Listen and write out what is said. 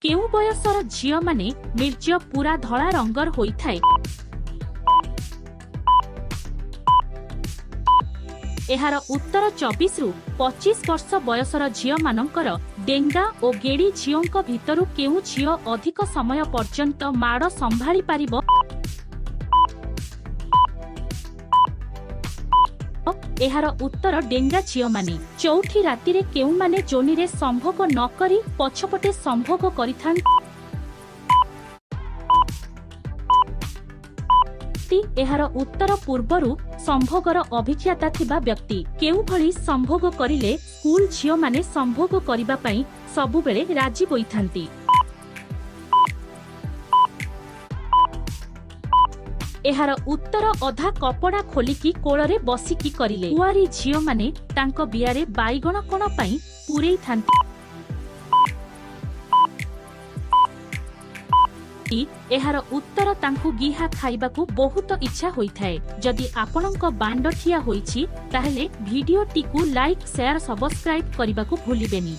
केउ बयसर झियो माने मिर्च पूरा धला रंगर होइथाय। एहार उत्तर 24 रु 25 वर्ष बयसर झियो मानकर डेंगा और गेड़ी झियोंक भितरु केउ झियो अधिक समय पर्यंत माड़ संभाली पारिबो। एहार उत्तर डेंगा झियो माने चौथी राति रे केउ माने जोनी रे संभोग न करी पछपटे संभोग करिथान। एहार उत्तर पूर्वरु संभोगर अभिज्ञता थिबा व्यक्ति केउ भली संभोग करिले स्कूल झियो माने संभोग करिबा पई सबु बेले राजी होइथांती। एहार उत्तर अधा कपड़ा खोलिकी कोଳରେ बसिकी करिले कुआरी झियो माने तांको बियारे बाइगण कोण पई पुरेई थांती। एहार उत्तर तांकु गिहा खाइबाकू बहुत इच्छा होइथाय। जदि आपणक बांड ठिया होइछि ताहेले भिडियो टिकु लाइक शेयर सब्सक्राइब करिबाकू भूलिबेनी।